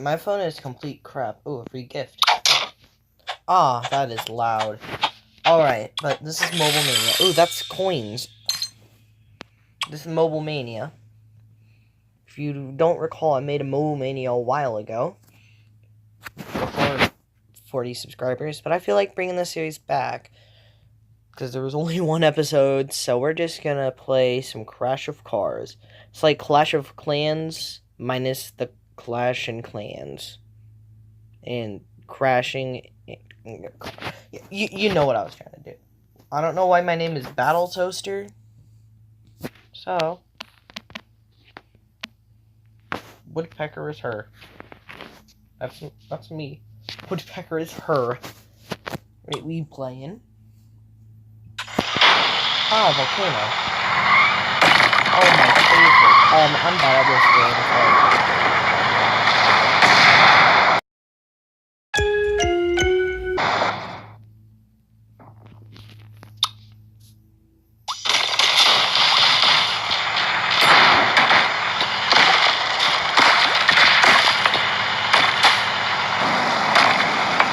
My phone is complete crap. Ooh, a free gift. Ah, that is loud. Alright, but this is Mobile Mania. Ooh, that's coins. This is Mobile Mania. If you don't recall, I made a Mobile Mania a while ago. Before 40 subscribers. But I feel like bringing this series back. Because there was only one episode. So we're just gonna play some Clash of Cars. It's like Clash of Clans minus the Clash and Clans. And crashing. You know what I was trying to do. I don't know why my name is Battle Toaster. So, Woodpecker is her. That's me. Woodpecker is her. Wait, we playing? Ah, volcano. Oh, my favorite. I'm bad at this game.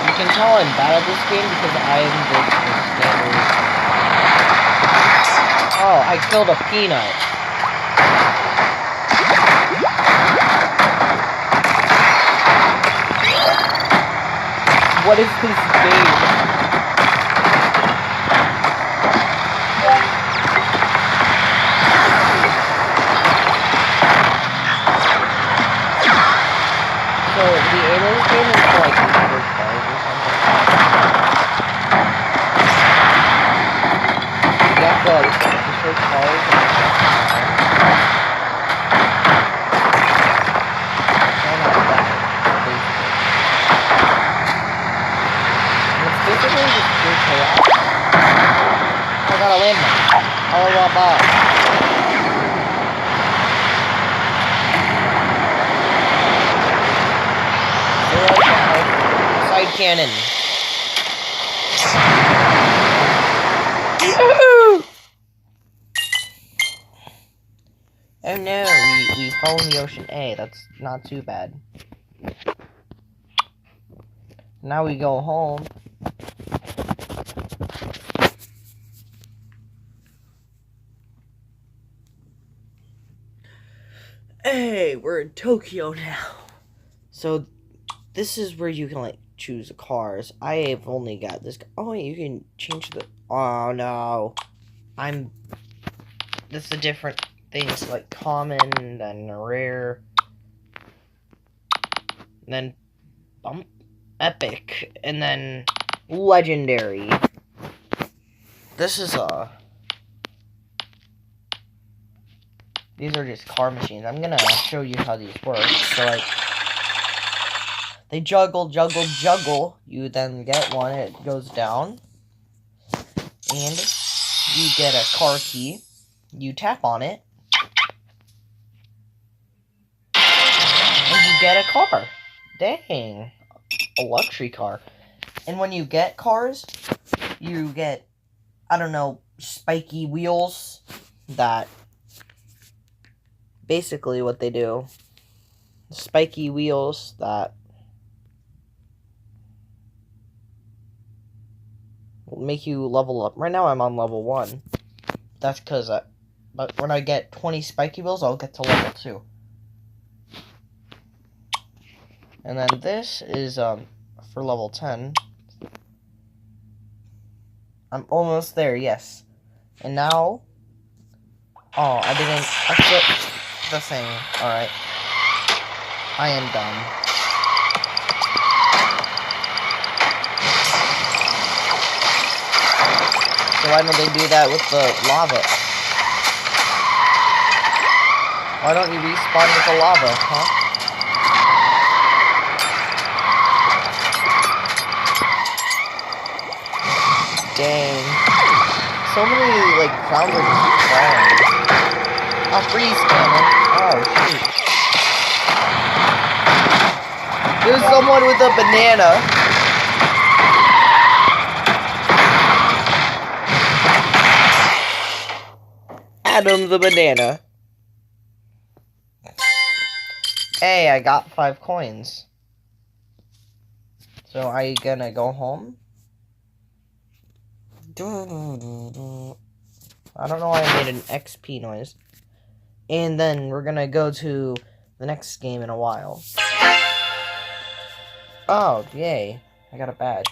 You can tell I'm bad at this game because I am just the standard. Oh, I killed a peanut. What is this game? So, the aim of this game is to, like, destroy cars or something. You have to, like, destroy cars and basically just pure chaos. I got a landmine. Oh, wow, wow. Side cannon. Oh no, we fell in the ocean A. That's not too bad. Now we go home. Hey, we're in Tokyo now. So, this is where you can, like, choose the cars. I have only got this. Oh, wait, you can change the. Oh, no. This is the different things, like common, then rare, then epic, and then legendary. This is these are just car machines. I'm gonna show you how these work. So, like, they juggle. You then get one, it goes down, and you get a car key. You tap on it, and you get a car. Dang, a luxury car. And when you get cars, you get, I don't know, spiky wheels that basically what they do. Spiky wheels that will make you level up. Right now I'm on level 1. That's because but when I get 20 spiky wheels, I'll get to level 2. And then this is for level 10. I'm almost there, yes. And now, oh, I flipped the thing. Alright. I am done. So why don't they do that with the lava? Why don't you respawn with the lava, huh? Dang. So many, like, clowns are just falling. A freeze cannon. Oh, shoot. There's someone with a banana. Adam the banana. Hey, I got 5 coins. So are you gonna go home? I don't know why I made an XP noise. And then we're gonna go to the next game in a while. Oh, yay. I got a badge.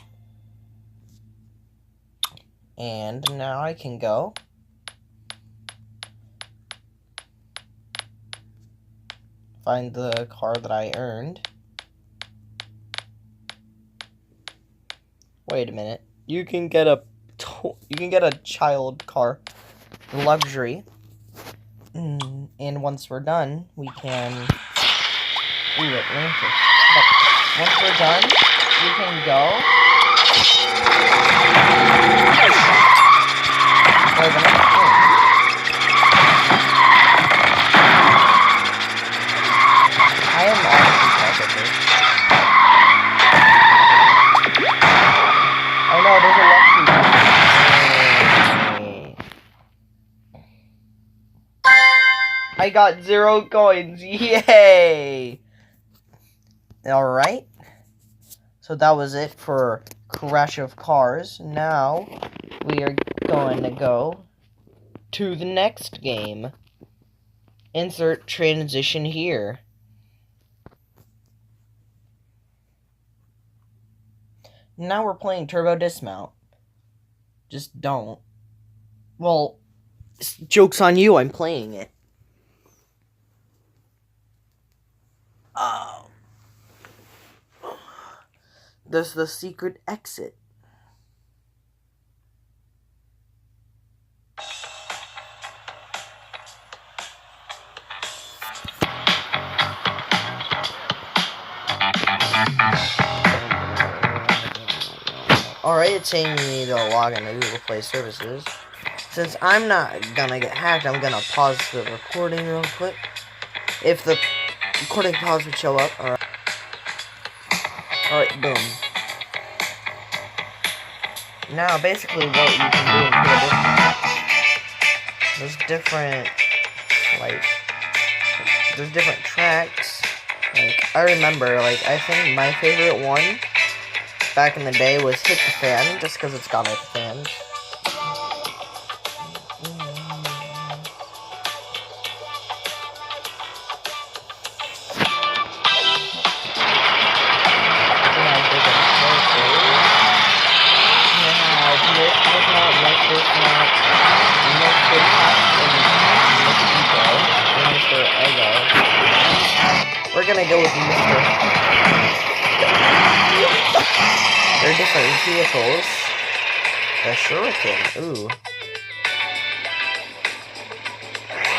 And now I can go. Find the car that I earned. Wait a minute. You can get a child car, luxury. And once we're done, we can. Ooh, wait, once we're done, we can go. Wait, the next game. I am honestly positive. Oh no, there's a luxury. I got 0 coins. Yay! Alright. So that was it for Crash of Cars. Now we are going to go to the next game. Insert transition here. Now we're playing Turbo Dismount. Just don't. Well, joke's on you, I'm playing it. Oh. There's the secret exit. Alright, it's saying me to log into Google Play Services. Since I'm not gonna get hacked, I'm gonna pause the recording real quick. If the recording pause would show up, alright. Alright, boom. Now, basically what you can do in there's different, there's different tracks. Like, I remember, I think my favorite one back in the day was Hit the Fan, just because it's got Hit the Fans. We're gonna go with Mr. They're different vehicles. The Shuriken, ooh.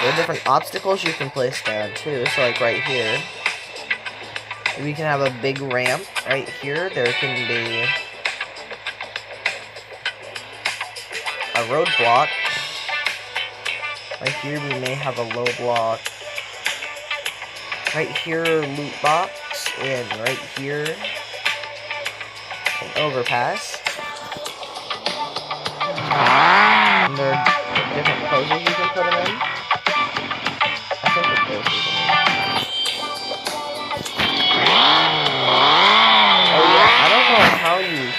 There are different obstacles you can place down too, so right here. We can have a big ramp right here. There can be a roadblock. Right here we may have a low block. Right here, loot box, and right here, an overpass. And there are different poses you can put them in. I think the poses in there. Oh yeah, I don't know how you,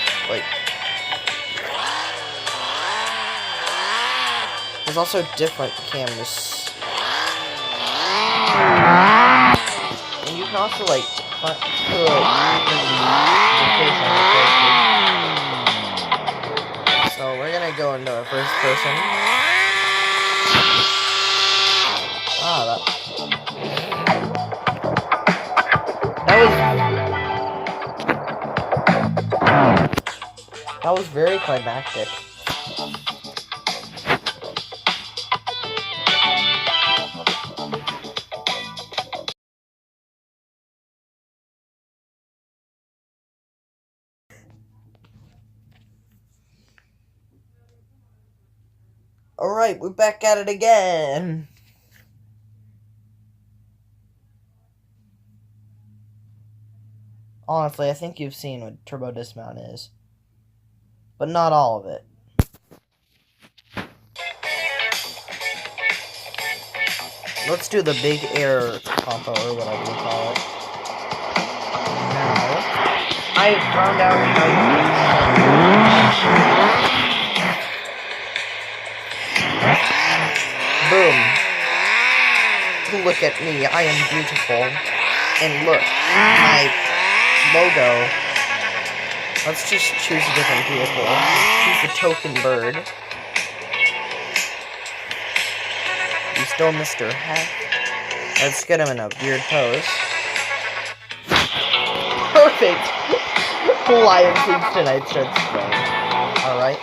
there's also different cameras. And you can also, put, so we're gonna go into our first person. That was very climactic. Alright, we're back at it again. Honestly, I think you've seen what Turbo Dismount is. But not all of it. Let's do the big air combo, or whatever you call it. Now, I found out how you boom. Look at me, I am beautiful. And look, my logo. Let's just choose a different vehicle. Let's choose the token bird. You still Mr. Heck. Let's get him in a weird pose. Perfect! Lion King tonight starts playing. Alright.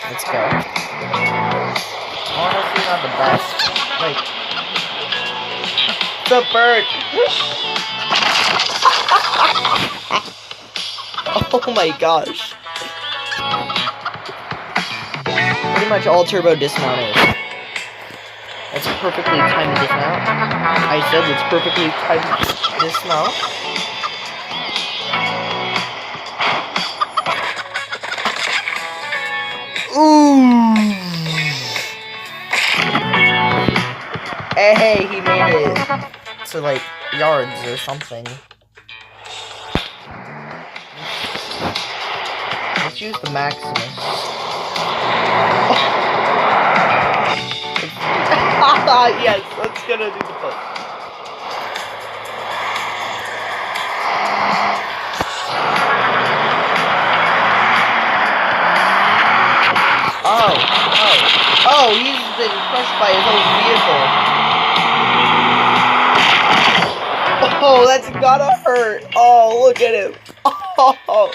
Let's go. Honestly, not the best. Like, the bird! Oh my gosh. Pretty much all turbo dismount is. It's perfectly timed dismount. I said it's perfectly timed dismount. Ooh! Hey, he made it to like yards or something. Let's use the Maximus. Yes, let's gonna do the flip. Oh, he's been crushed by his own vehicle. Oh, that's gotta hurt. Oh, look at him. Oh.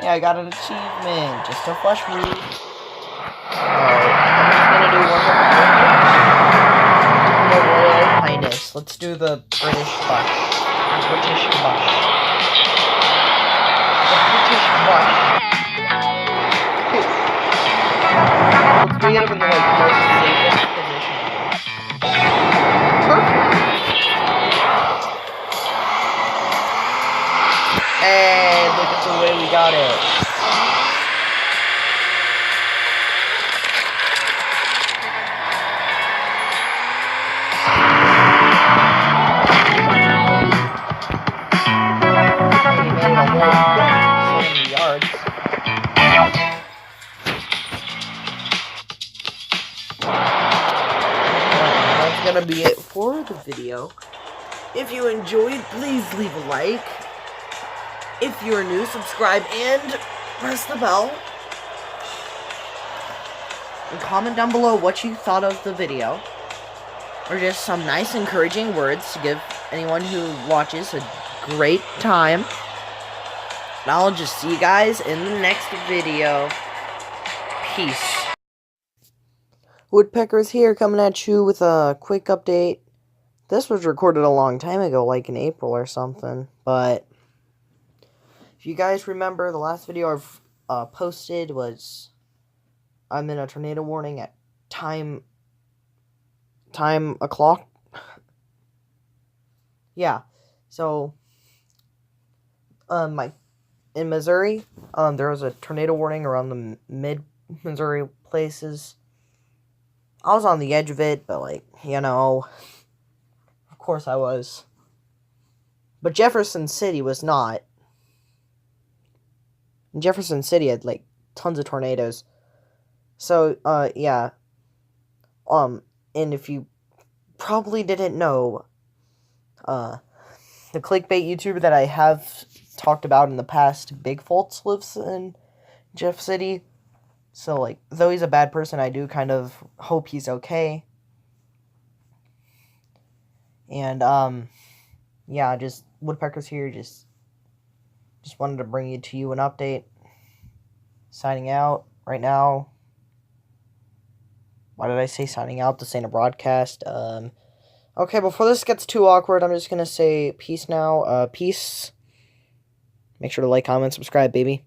Yeah, I got an achievement. Just a flush move. Alright, I'm just gonna do one more. The Royal Highness. Let's do the British bush. British bush. The British bush. Let's bring it up in the like most safest position. Perfect. And look at the way we got it. We made a whole 70 yards. That's gonna be it for the video. If you enjoyed, please leave a like. If you're new, subscribe and press the bell. And comment down below what you thought of the video. Or just some nice encouraging words to give anyone who watches a great time. And I'll just see you guys in the next video. Peace. Woodpecker Iz Here, coming at you with a quick update. This was recorded a long time ago, like in April or something, but if you guys remember, the last video I've posted was I'm in a tornado warning at time o'clock. Yeah, so in Missouri, there was a tornado warning around the mid-Missouri places. I was on the edge of it, but like, you know, of course I was. But Jefferson City was not. Jefferson City had like tons of tornadoes. So, yeah. And if you probably didn't know, the clickbait YouTuber that I have talked about in the past, Big Fultz, lives in Jeff City. So, like, though he's a bad person, I do kind of hope he's okay. And, yeah, just Woodpecker Iz Here, just wanted to bring to you an update. Signing out right now. Why did I say signing out? This ain't a broadcast. Okay, before this gets too awkward, I'm just gonna say peace now. Peace. Make sure to like, comment, subscribe, baby.